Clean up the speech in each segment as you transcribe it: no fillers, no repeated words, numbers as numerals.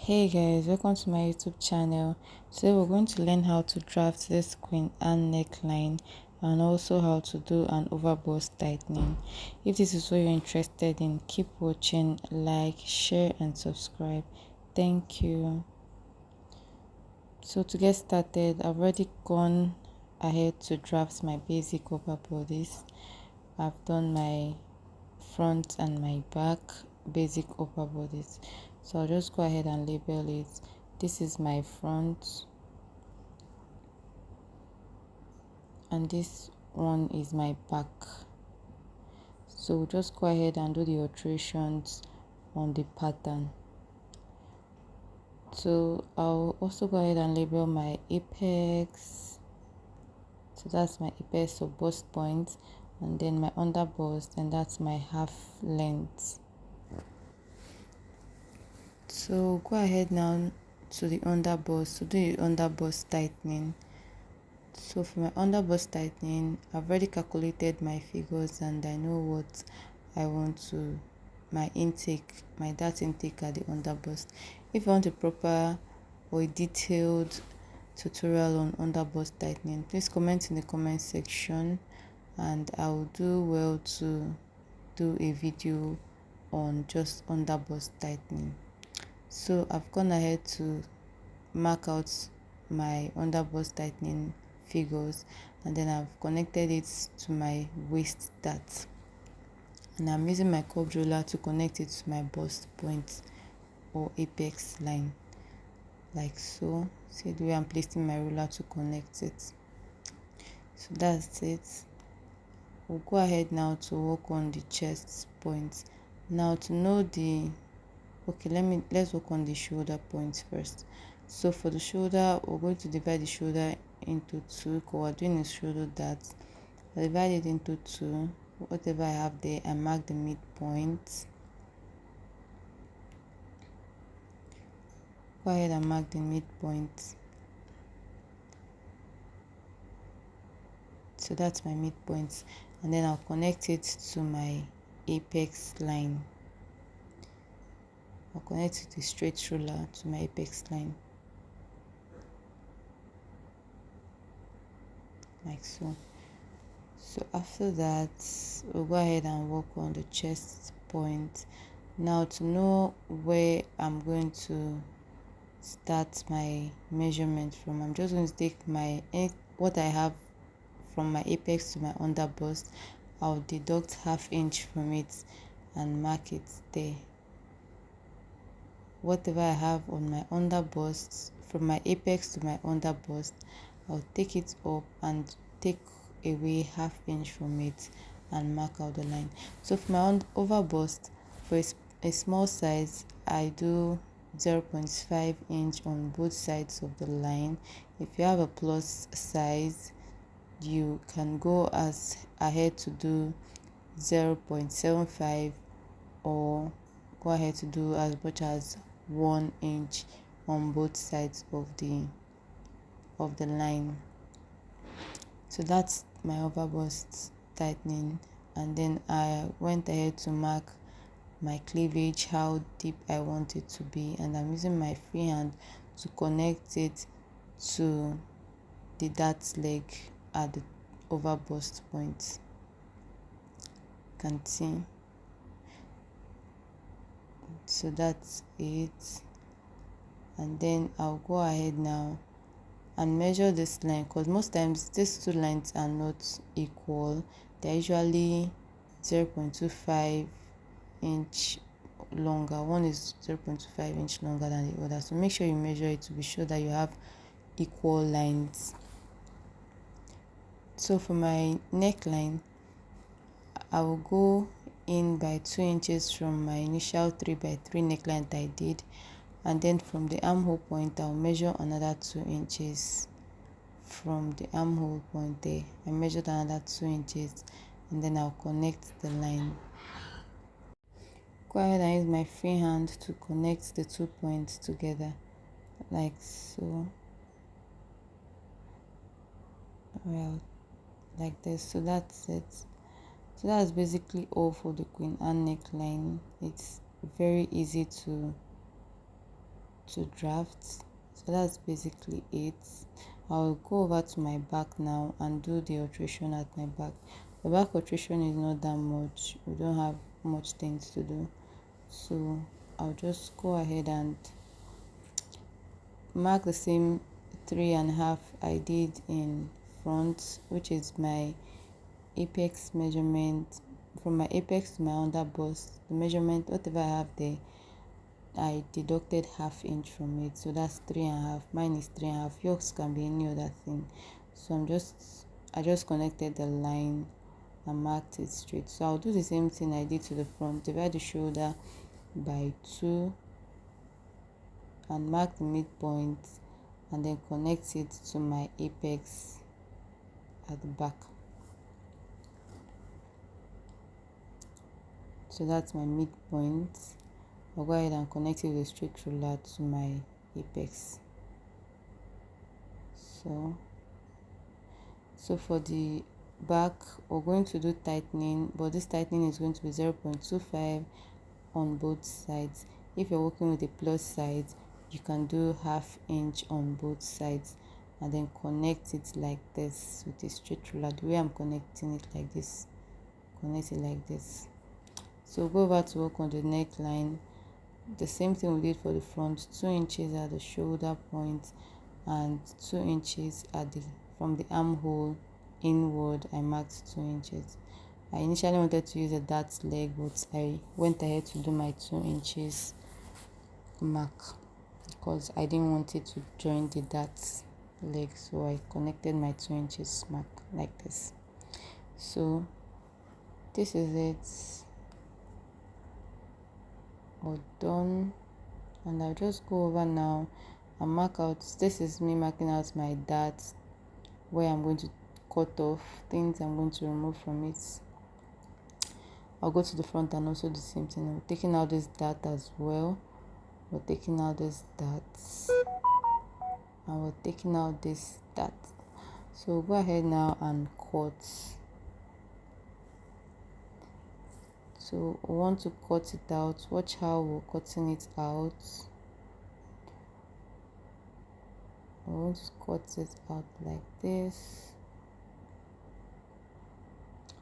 Hey guys, welcome to my YouTube channel. Today we're going to learn how to draft this queen and neckline and also how to do an overbust tightening. If this is what you're interested in, keep watching, like, share and subscribe. Thank you. So to get started, I've already gone ahead to draft my basic upper bodice. I've done my front and my back basic upper bodice, so I'll just go ahead and label it. This is my front and this one is my back, so we'll just go ahead and do the alterations on the pattern. So I'll also go ahead and label my apex, so that's my apex of bust point, and then my under bust, and that's my half length. So go ahead now to the under bust to do the under bust tightening. So for my under bust tightening, I've already calculated my figures and I know what I want to, my intake, my dart intake at the under bust. If you want a proper or a detailed tutorial on under bust tightening, please comment in the comment section and I will do well to do a video on just under bust tightening. So I've gone ahead to mark out my under bust tightening figures and then I've connected it to my waist dart, and I'm using my curved ruler to connect it to my bust point or apex line, like so. See the way I'm placing my ruler to connect it. So that's it. We'll go ahead now to work on the chest point. Now to know the let's work on the shoulder points first. So for the shoulder, we're going to divide the shoulder into two, because we're doing a shoulder dart. I divide it into two. Whatever I have there, I mark the midpoint. Go ahead and mark the midpoint. So that's my midpoint, and then I'll connect it to my apex line. I'll connect the straight ruler to my apex line, like so. So after that, we'll go ahead and work on the chest point. Now to know where I'm going to start my measurement from, I'm just going to take what I have from my apex to my under bust. I'll deduct ½ inch from it and mark it there. Whatever I have on my under bust, from my apex to my under bust, I'll take it up and take away ½ inch from it and mark out the line. So for my over bust, for a small size, I do 0.5 inch on both sides of the line. If you have a plus size, you can go as ahead to do 0.75 or go ahead to do as much as 1 inch on both sides of the line. So that's my overbust tightening, and then I went ahead to mark my cleavage, how deep I want it to be, and I'm using my free hand to connect it to the dart leg at the overbust point. You can see. So that's it, and then I'll go ahead now and measure this line, because most times these two lines are not equal. They're usually 0.25 inch longer. One is 0.25 inch longer than the other, so make sure you measure it to be sure that you have equal lines. So for my neckline, I will go in by 2 inches from my initial 3x3 neckline that I did, and then from the armhole point I'll measure another 2 inches. From the armhole point there, I measured another 2 inches, and then I'll connect the line. Go ahead and use my free hand to connect the 2 points together, like so. Well, like this. So that's it. So that's basically all for the queen and neckline. It's very easy to to draft. So that's basically it. I'll go over to my back now and do the alteration at my back. The back alteration is not that much, we don't have much things to do, so I'll just go ahead and mark the same 3.5 I did in front, which is my apex measurement. From my apex to my under bust, the measurement, whatever I have there, I deducted 1/2 inch from it, so that's 3.5. Mine is 3.5. Yours can be any other thing. So I just connected the line and marked it straight. So I'll do the same thing I did to the front. Divide the shoulder by 2 and mark the midpoint, and then connect it to my apex at the back. So that's my midpoint. I'll go ahead and connect it with a straight ruler to my apex. So for the back, we're going to do tightening, but this tightening is going to be 0.25 on both sides. If you're working with a plus side, you can do 1/2 inch on both sides and then connect it like this with a straight ruler. The way I'm connecting it like this, connect it like this. So go over to work on the neckline. The same thing we did for the front, 2 inches at the shoulder point and 2 inches at the from the armhole inward. I marked 2 inches. I initially wanted to use a dart leg, but I went ahead to do my 2 inches mark because I didn't want it to join the dart leg, so I connected my 2 inches mark like this. So this is it, all done. And I'll just go over now and mark out. This is me marking out my dart, where I'm going to cut off things I'm going to remove from it. I'll go to the front and also do the same thing. I'm taking out this dart as well. We're taking out this dart and we're taking out this dart. So go ahead now and cut. So we want to cut it out. Watch how we're cutting it out. I want to cut it out like this.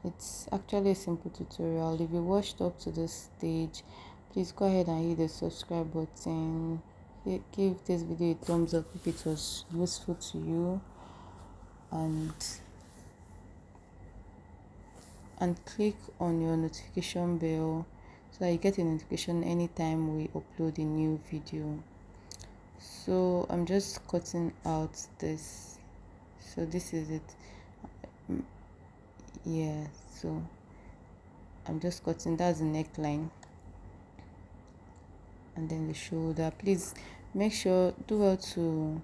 It's actually a simple tutorial. If you watched up to this stage, please go ahead and hit the subscribe button. Give this video a thumbs up if it was useful to you, and click on your notification bell so that you get a notification anytime we upload a new video. So I'm just cutting out this. So this is it. Yeah, so I'm just cutting. That's the neckline, and then the shoulder. Please make sure, do well to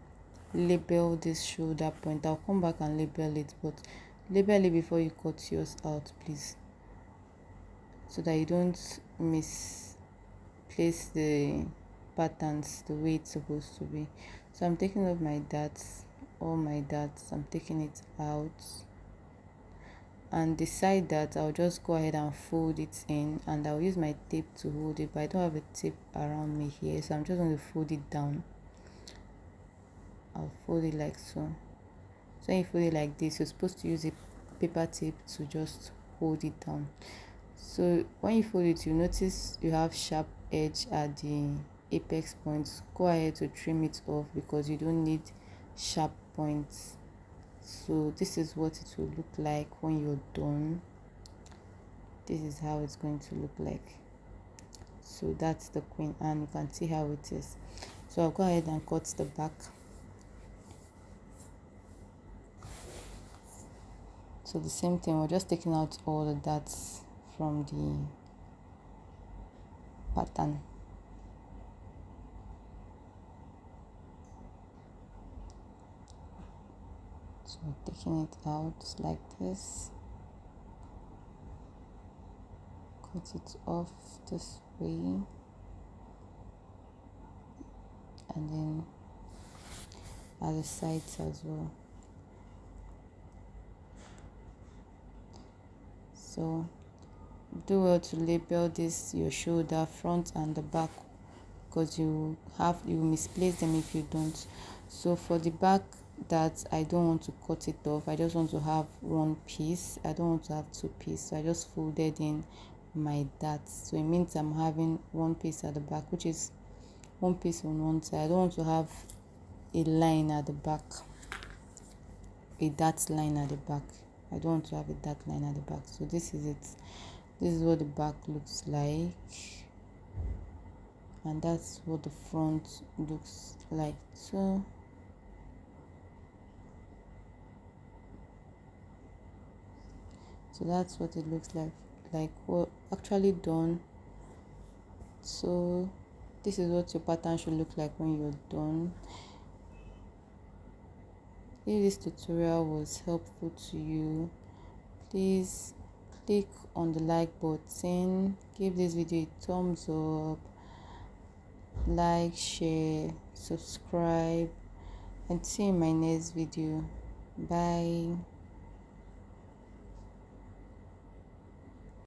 label this shoulder point. I'll come back and label it, but label it before you cut yours out, please, so that you don't misplace the patterns the way it's supposed to be. So I'm taking off my darts, all my darts. I'm taking it out, and beside that I'll just go ahead and fold it in, and I'll use my tape to hold it, but I don't have a tape around me here, so I'm just going to fold it down. I'll fold it like so. So when you fold it like this, you're supposed to use a paper tape to just hold it down. So when you fold it, you notice you have sharp edge at the apex points. Go ahead to trim it off because you don't need sharp points. So this is what it will look like when you're done. This is how it's going to look like. So that's the queen, and you can see how it is. So I'll go ahead and cut the back. So the same thing, we're just taking out all the darts from the pattern. So taking it out like this, cut it off this way, and then at the sides as well. So do well to label this, your shoulder, front and the back, because you misplace them if you don't. So for the back that I don't want to cut it off, I just want to have one piece. I don't want to have two pieces, so I just folded in my darts. So it means I'm having one piece at the back, which is one piece on one side. I don't want to have a line at the back, a dart line at the back. I don't want to have a dart line at the back. So this is it. This is what the back looks like, and that's what the front looks like too. So that's what it looks like what actually done. So this is what your pattern should look like when you're done. If this tutorial was helpful to you, please click on the like button, give this video a thumbs up, like, share, subscribe, and see you in my next video. Bye.